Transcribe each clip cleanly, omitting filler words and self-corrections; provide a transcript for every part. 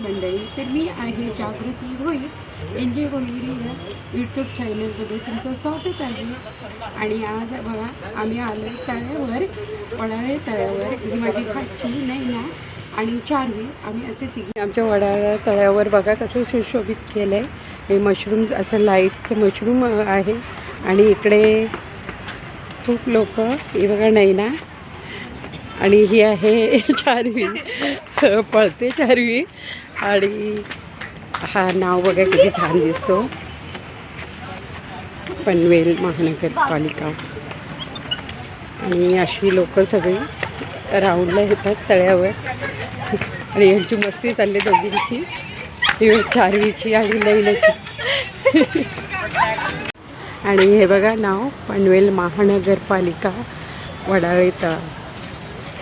मंडळी. तर मी आहे जागृती भोई, NJ भोईरी या यूट्यूब चॅनलमध्ये तुमचं स्वागत आहे. आणि आज बघा आम्ही आलो तळ्यावर, वडाळे तळ्यावर. ही माझी खाची नैना आणि चार्वी, आम्ही असे तिघे आमच्या वडाळ्या तळ्यावर बघा कसं सुशोभित केलं आहे. हे मशरूम्स, असं लाईटचं मशरूम आहे. आणि इकडे खूप लोक, हे बघा नैना आणि ही आहे चार्वी, पळते चार्वी. आणि हा नाव बघा किती छान दिसतो, पनवेल महानगरपालिका. आणि अशी लोक सगळी राऊंडला येतात तळ्यावर आणि यांची मस्ती चालली दोघींची, चार्वीची आणि नैनाची. आणि हे बघा नाव पनवेल महानगरपालिका वडाळे तळा,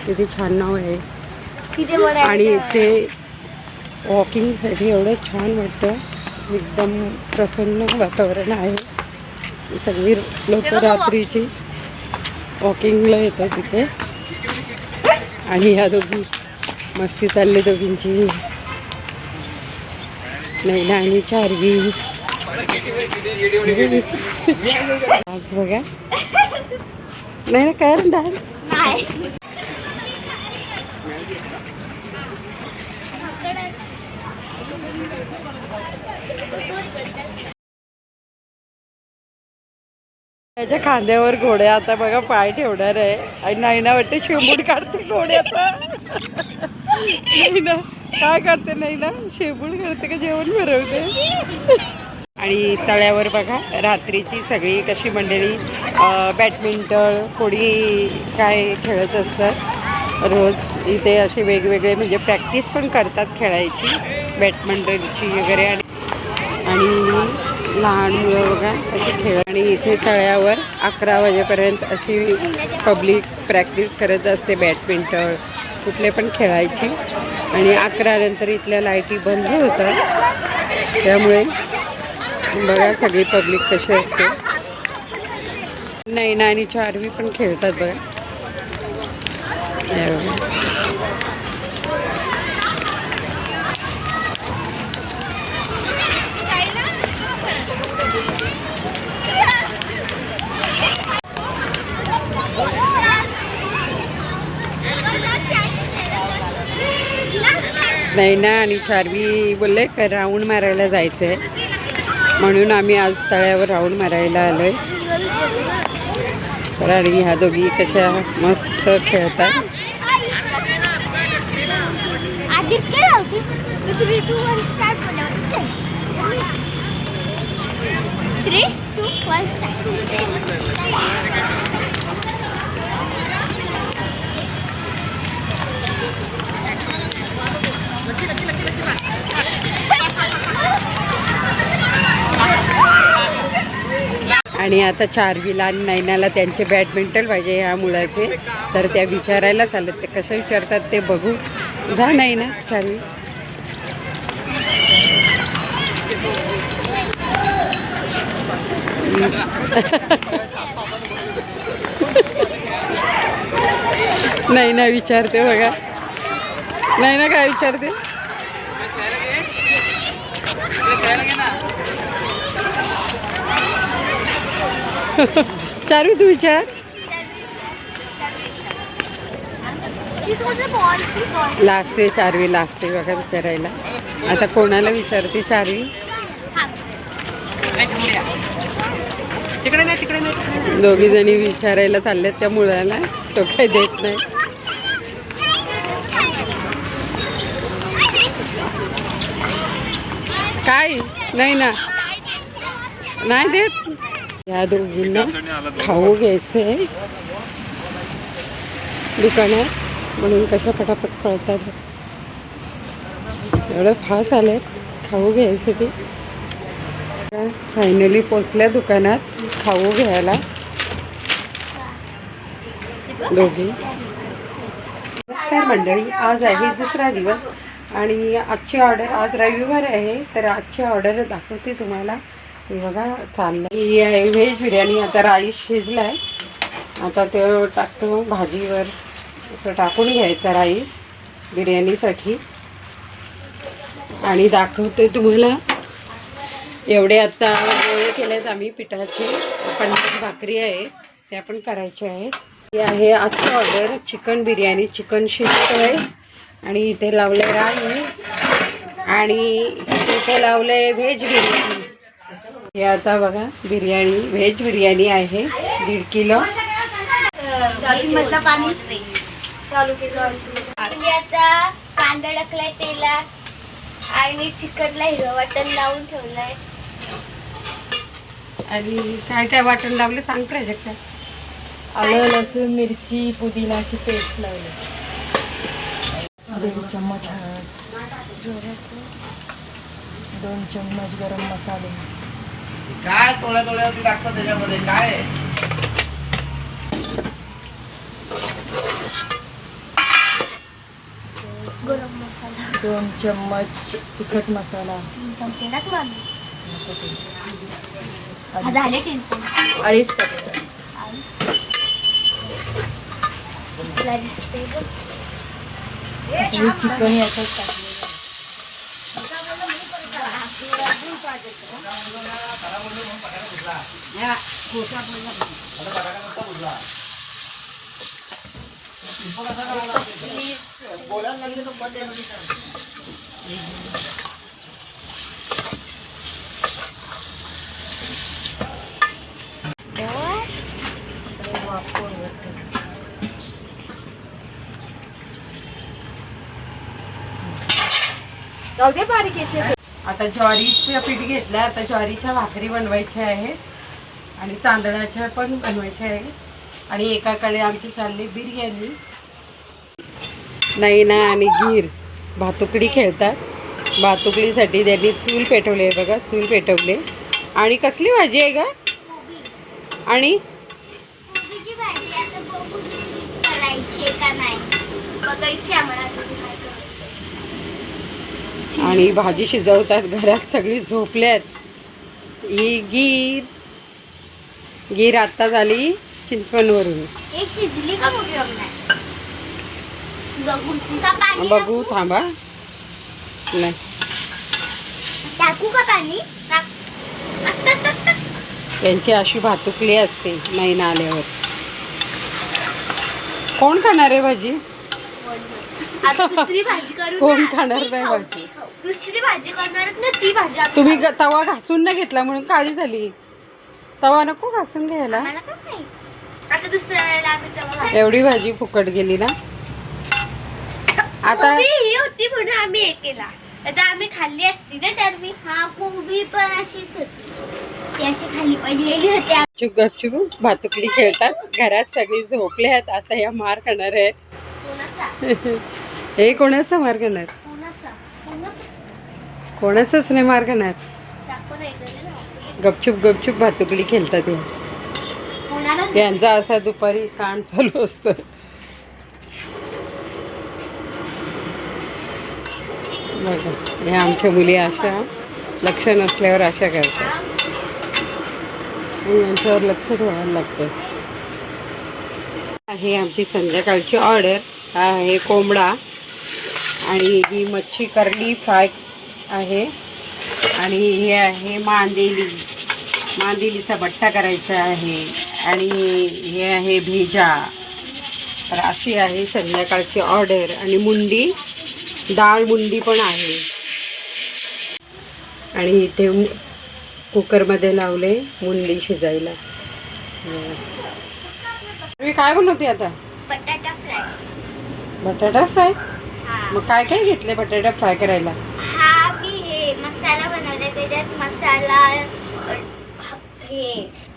किती छान नाव आहे. आणि इथे वॉकिंगसाठी एवढं छान वाटतं, एकदम प्रसन्न वातावरण आहे. सगळी लोक रात्रीची वॉकिंगला येतात तिथे. आणि ह्या दोघी मस्ती चालली दोघींची, नैना आणि चार्वी. आज बघा नाही ना काय डान्स त्याच्या खांद्यावर घोड्या. आता बघा पाय ठेवणार आहे आणि नैना वाटते शेंबूड काढते घोड्याचा. नैना काय काढते, नैना शेंबूड काढते का जेवण भरवते. आणि तळ्यावर बघा रात्रीची सगळी कशी मंडळी बॅडमिंटन, कोणी काय खेळत असतात रोज इथे. असे वेगवेगळे म्हणजे प्रॅक्टिस पण करतात खेळायची, बॅडमिंटनची वगैरे. आणि लहान मुलं बघा अशी खेळ. आणि इथे तळ्यावर 11 वाजेपर्यंत अशी पब्लिक प्रॅक्टिस करत असते बॅडमिंटन, कुठले पण खेळायची. आणि 11 नंतर इथल्या लाईटी बंद होतात, त्यामुळे बघा सगळी पब्लिक कशी असते. नैना आणि चार्वी पण खेळतात बघा. नैना आणि चार्वी बोलले का राऊंड मारायला जायचं आहे, म्हणून आम्ही आज तळ्यावर राऊंड मारायला आलोय. तर आणि ह्या दोघी कशा मस्त खेळतात. आणि आता चार्वीला आणि नैनाला त्यांचे बॅडमिंटन पाहिजे ह्या मुलाचे, तर त्या विचारायला चालत. ते कसं विचारतात ते बघू. जा नैना चार्वी. नैना विचारते बघा, नैना काय विचारते. चार्वी तू विचार. लाजते चार्वी, लाजते बघा विचारायला. आता कोणाला विचारते चार्वी. दोघी जणी विचारायला चालल्यात त्या मुलाला, तो काही देत नाही. काय नाही ना, नाही देत. या दोघींना खाऊ घ्यायचं आहे दुकानात, म्हणून कशा पटापट पळतात. एवढं फास्ट आले खाऊ घ्यायसाठी. फायनली पोचल्या दुकानात खाऊ घ्यायला दोघी. नमस्कार मंडळी, आज आहे दुसरा दिवस आणि आजची ऑर्डर, आज रविवार आहे, तर आजची ऑर्डर दाखवते तुम्हाला. हे बघा चाललं, ही आहे व्हेज बिर्याणी. आता राईस शिजला आहे, आता ते टाकतो भाजीवर. असं टाकून घ्यायचा राईस बिर्याणीसाठी. आणि दाखवते तुम्हाला. एवढे आता गोळे केलेत आम्ही पिठाचे. 50 भाकरी आहेत, त्या पण करायच्या आहेत. ही आहे आजची ऑर्डर, चिकन बिर्याणी. चिकन शिजतोय आणि इथे लावले राईस आणि इथे लावले व्हेज बिर्याणी. हे आता बघा बिर्याणी, व्हेज बिर्याणी आहे 1.5 किलो. चालू केलं आता. कांदा टाकलाय तेलात आणि चिकनला हिरवं वाटण लावून ठेवलंय. आणि काय काय वाटण लावले सांग प्राजक्ता. आलं, लसूण, मिरची, पुदिनाची पेस्ट लावली. 1.5 चम्मच हळद, 2 चम्मच गरम मसाले. काय थोड्या थोड्यावरती टाकतात त्याच्यामध्ये काय आहे? गरम मसाला 2 चम्मच तिखट मसाला. 3 चमचे टाकला. झाले 3 चमचे. 2.5 टाकले. दिसते हे चिकन याच्यात टाकलेलं. जाऊ दे बारीक याचे. आता ज्वारीचं पीठ घेतलं. आता ज्वारीच्या भाकरी बनवायच्या आहेत आणि तांदळाच्या पण बनवायच्या आहेत. आणि एकाकडे आमची चालली बिर्याणी. नैना आणि गीर भातुकडी खेळतात. भातुकडीसाठी त्यांनी चूल पेटवली आहे बघा, चूल पेटवले. आणि कसली भाजी आहे का? आणि कोबीची भाजी आता बघू करायची का नाही बघायची आम्हाला. आणि भाजी शिजवतात. घरात सगळी झोपल्यात. ही गीर आत्ता झाली चिंचवणवरून. हे शिजली का मोठी नाही बघू का पाणी बघू थांबा. नाही टाकू का पाणी त्यांची अशी भातुकली असते नैना आल्यावर. कोण खाणार आहे भाजी? आता दुसरी भाजी करू कोण ना. खाणार ती नाही खाऊ. भाजी? दुसरी भाजी करणार ना ती भाजी आपण तुम्ही खाऊ. तवा घासून नाही घेतला म्हणून काळी झाली. तवा नको घासून घ्यायला. मला काय माहित. आता दुसऱ्या वेळेला आम्ही तेव्हा भाजी- एवढी भाजी फुकट गेली ना. आता कोबी ही होती म्हणून आम्ही हे केला. आता आम्ही खाल्ली असती ना शर्मी. हा कोबी पण अशीच होती. ती अशी खाली पडलेली होती. गपचूप गपचूप भातुकली खेळतात. घरात सगळी झोपले आहेत. आता या मार खाणार आहेत. कोणाचा हे कोणाचा मार खाणार? कोणाचा कोणाचा कोणाचाच नाही मार खाणार. दाखव नाही तरी ना. गपचूप गपचूप भातुकली खेळतात. हे कोणाला यांचा असा दुपारी कांड चालू असतं. बघा हे आमच्या मुली अशा लक्ष नसल्यावर अशा करतात. आणि यांच्यावर लक्ष ठेवायला लागतं. ही आमची संध्याकाळची ऑर्डर. हा आहे कोंबडा आणि ही मच्छी कर्ली फ्राय आहे. आणि हे आहे मांदेलीचा बट्टा करायचा आहे. आणि हे आहे भेजा. तर अशी आहे संध्याकाळची ऑर्डर. आणि मुंडी, डाळ मुंडी पण आहे. आणि इथे कुकरमध्ये लावले मुंडी शिजायला. तुम्ही काय बनवते आता? बटाटा फ्राय. बटाटा फ्राय. हा मग काय काय घेतले बटाटा फ्राय करायला? हा मी हे मसाला बनवला. त्याच्यात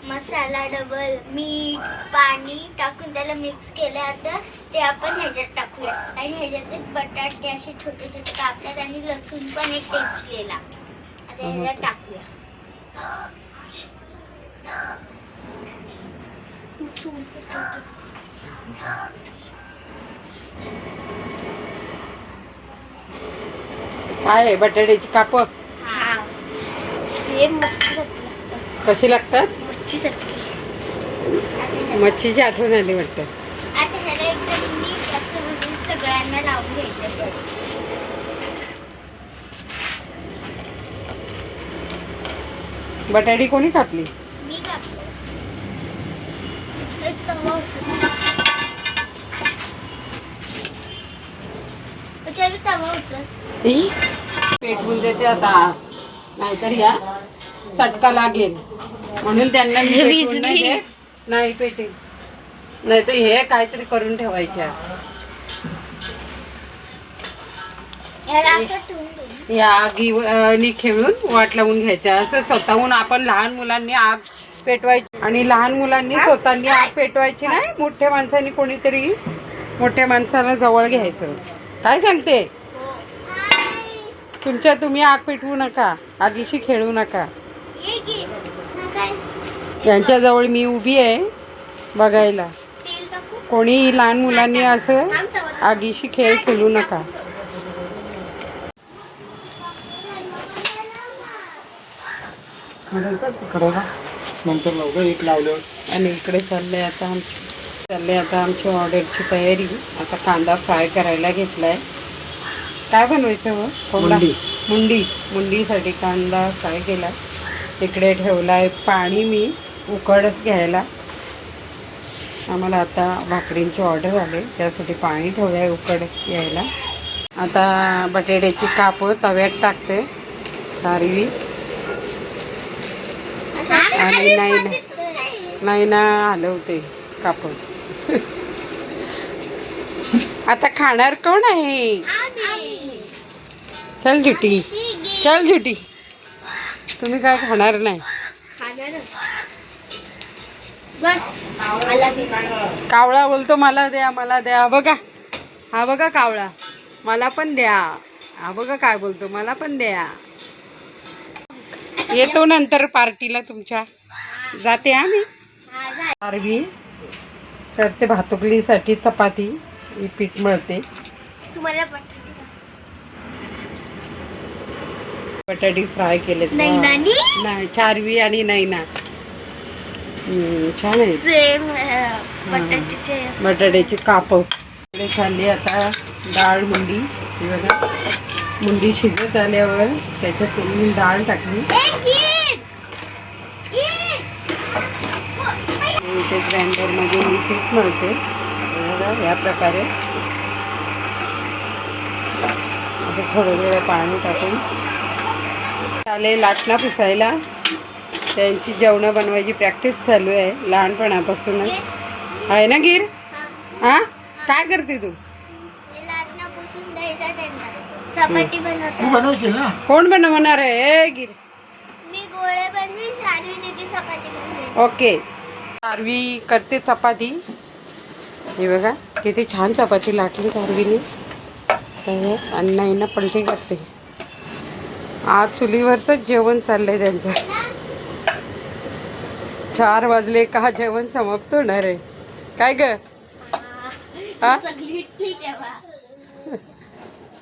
मसाला डबल मीठ पाणी टाकून त्याला मिक्स केलं. आता ते आपण ह्याच्यात टाकूया. आणि ह्याच्यात बटाटे असे छोटे छोटे कापल्यात आणि लसूण पण एक टेचलेला. आता ह्याच्यात टाकूया. काय आहे बटाट्याची काप? हा सेम मच्छीसारखी लागतात. कशी लागतात? मच्छीसारखी. मच्छीची आठवण आली वाटतं. आता ह्याला एकदम नीट असं म्हणजे सगळ्यांना लावून घ्यायचं. बटाटी कोणी कापली? मी कापलं. एक तवा उचल. त्याच्यावर तवा उचल. ई, पेटवून देते आता, नाहीतर या चटका लागेल म्हणून त्यांना मी पेटवून नाही देत. नाही पेटेल, नाही तर हे काहीतरी करून ठेवायच्या. याला असं ठेवून दे. या आगीनी खेळून वाट लावून घ्यायच्या. असं स्वतःहून आपण लहान मुलांनी आग पेटवायची आणि लहान मुलांनी स्वतःनी आग पेटवायची नाही. मोठ्या माणसांनी कोणीतरी मोठ्या माणसाला जवळ घ्यायचं. काय सांगते? तुम्ही आग पेटवू नका, आगीशी खेळू नका. ये घे. हा काय? यांच्याजवळ मी उभी आहे बघायला. तेल टाकू. कोणी लहान मुलांनी असं थांब तवा. आगीशी खेळ खेळू नका. नंतर लवकर एक लावलं. आणि इकडे चालले आता आमची ऑर्डरची तयारी. आता कांदा फ्राय करायला घेतलाय. काय बनवायचं हो? कोंबडा? मुंडीसाठी कांदा फ्राय केला. इकडे ठेवलाय पाणी मी उकळत घ्यायला. आम्हाला आता भाकरींची ऑर्डर आले, त्यासाठी पाणी ठेवलंय उकळत घ्यायला. आता बटाट्याची कापं तव्यात टाकते. तारवी आणि नाही ना हलवते कापड. आता खाणार कोण आहे? चल जुटी, तुम्ही काय खाणार नाही? बस आला की. कावळा बोलतो मला द्या. बघा, हा बघा कावळा, मला पण द्या. हा बघा काय बोलतो, मला पण द्या. येतो नंतर पार्टीला तुमच्या. जाते आम्ही. हा, जा. आरवी तर ते भातुकलीसाठी चपाती ही पीठ मळते. तुम्हाला बटाटी फ्राय केलेत. नाही नानी? नाही, चारवी आणि नैना. छान आहे. सेम बटाट्याचे बटाट्याची कापं खाल्ली. आता डाळ मुंडी, ही बघा, मुंडी शिजत आल्यावर त्याच्यात मी डाळ टाकली. इथे ग्राइंडरमध्ये मी पीठ मळते या प्रकारे. आता थोडं पाणी टाकून आले लाटणं पुसायला. त्यांची जेवणं बनवायची प्रॅक्टिस चालू आहे लहानपणापासूनच. आहे ना गिर? हा, काय करते तू? चपाती बनवते. बनवशील ना? कोण बनवणार आहे गिर? मी गोळे बनवीन, सानवी दीदी चपाती बनवेल. ओके. तारवी करते चपाती. हे बघा किती छान चपाती लाटली तारवीने. आणि नाही ना पलटी करते. आज चुलीवरच जेवण चाललंय त्यांचं. 4 वाजले का जेवण समाप्त होणार आहे. काय ग? हा? सगळी ठीक आहे.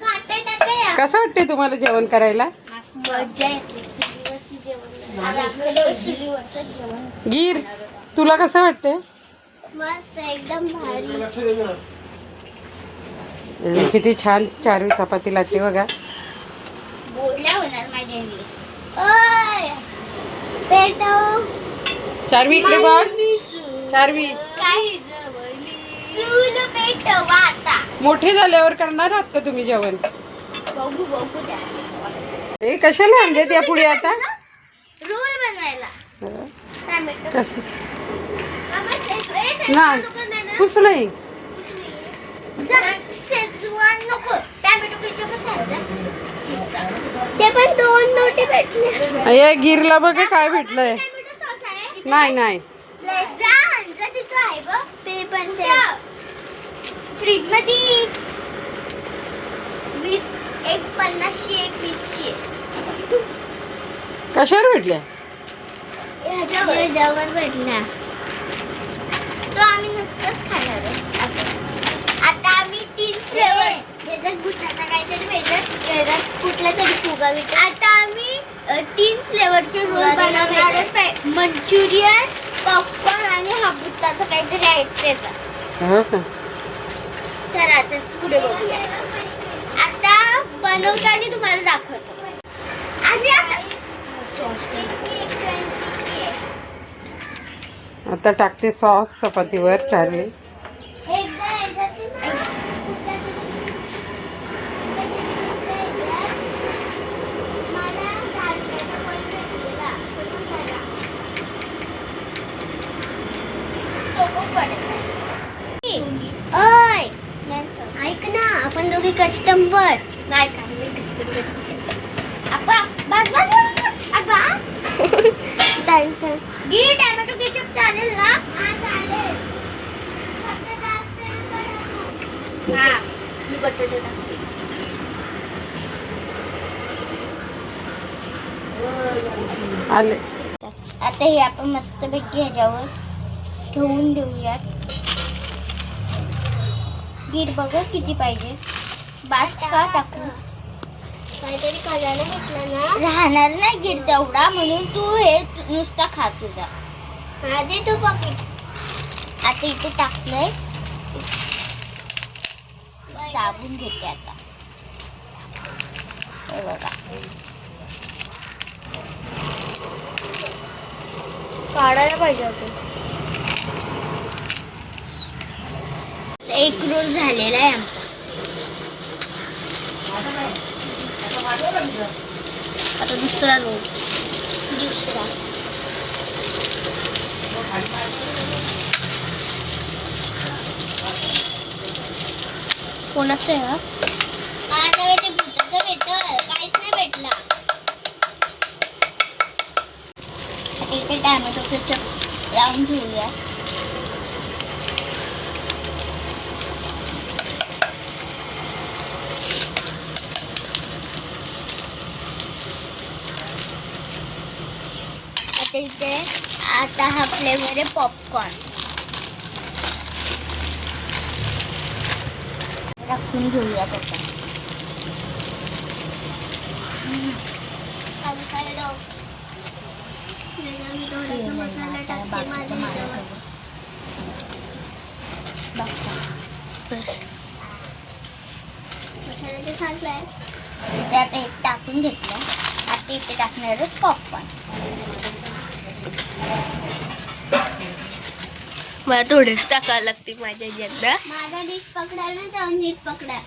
काटे टाकूया. कसं वाटते तुम्हाला जेवण करायला? मजा येते चुलीवरची जेवण. चुलीवरचं जेवण गिर, तुला कसं वाटते? मस्त एकदम भारी. किती छान चारवी चपाती लागते बघा. बोलल्या होणार माझ्या इंग्लिश. ओय पेटव. चारवी इकडे बघ. चारवी काय चूल पेटव आता. मोठे झाल्यावर करणार आहात का तुम्ही जेवण? बघू द्या. हे कशाला आणले त्या पुढे आता? रोल बनवायला. टोमॅटो. कसं नाही कुछ नाही. शेजवान नको. टोमॅटो केचप असायचा. ते पण 2 नोटी भेटले. हे गिरला बघ काय भेटलंय. टोमॅटो सॉस आहे. नाही जा तिथं आहे बघ. ते पण फ्रीज मध्ये 20 एक 50ची एक 20ची. कशावर भेटल्या? ह्याच्यावर भेटला. तो आम्ही नुसतंच खाणार आहे. आता आम्ही 3 फ्लेवर याच्यात गुटाचा काहीतरी वेगळं याच्यात कुठला तरी फुगा भेटतो. आता आम्ही 3 फ्लेवरचे रोल बनवणार आहे. मंचुरियन, पॉपकॉर्न आणि हाबुताचा काहीतरी आहे त्याचा. हो का? चला आता पुढे बघूया. आता बनवताना तुम्हाला दाखवतो. आजी आता आता टाकते सॉस चपातीवर चार्ली. ऐक ना, आपण दोघे कस्टमर नाही का? बस बस बस घी टॅमॅटो केचप चालेल ना? चालेल. मी बटाटे टाकते. आले. आता हे आपण मस्तपैकी ह्याच्यावर ठेवून देऊयात. गीर बघा किती पाहिजे. बास का टाकू? काहीतरी खायला घेतला ना, राहणार नाही गीर तेवढा, म्हणून तू हे नुसता खा तुझा. दे तू पॉकेट. आता इथे टाकलंय, दाबून घेते आता. हे बघा काढायला पाहिजे होतं. एक रोल झालेला आहे आमचा. आता दुसरा रोल. दुसरा कोणाचं आहे हा? आता ते भूताचं भेटल, काहीच नाही भेटला. इथे टॅमॅटो केचप लावून घेऊया. इथे आता हा फ्लेवर आहे पॉपकॉर्न. टाकून घेऊया त्याचा. मसाला टाकते मसाल्याचे सांगलाय. इथे आता एक टाकून घेतलं. आता इथे टाकणार पॉपकॉर्न. मला थोडेच टाकायला लागते माझ्या ज्यांना. माझा डिश पकडा ना, तेव्हा नीट पकडा.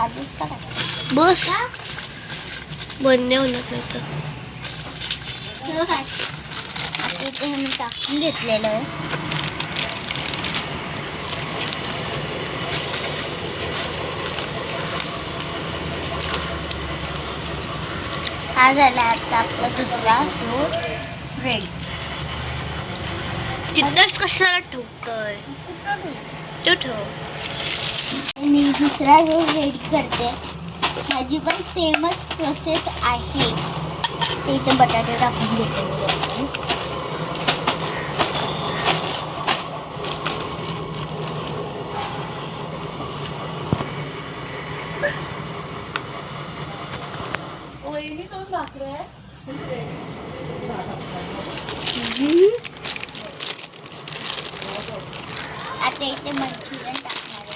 आधीच पकडा. बस बनणे होणार नाही तर. आता इथे मी टाकून घेतलेलं आहे. हा झाला आता आपला दुसरा रोल रेडी. तिथंच कशाला ठेवतोय? तो ठेव. मी दुसरा रोल रेडी करते. ह्याची पण सेमच प्रोसेस आहे. ते इथे बटाटे टाकून घेते मी. आता इथे मंचुरियन टाकणार आहे.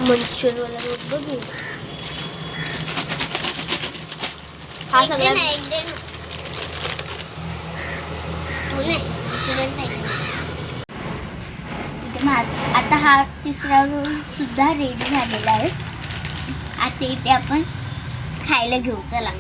मंचुरियन वाला रोल बघू. हा सगळा आता हा तिसरा रोल सुद्धा रेडी झालेला आहे. आता इथे आपण खायला घेऊ. चला.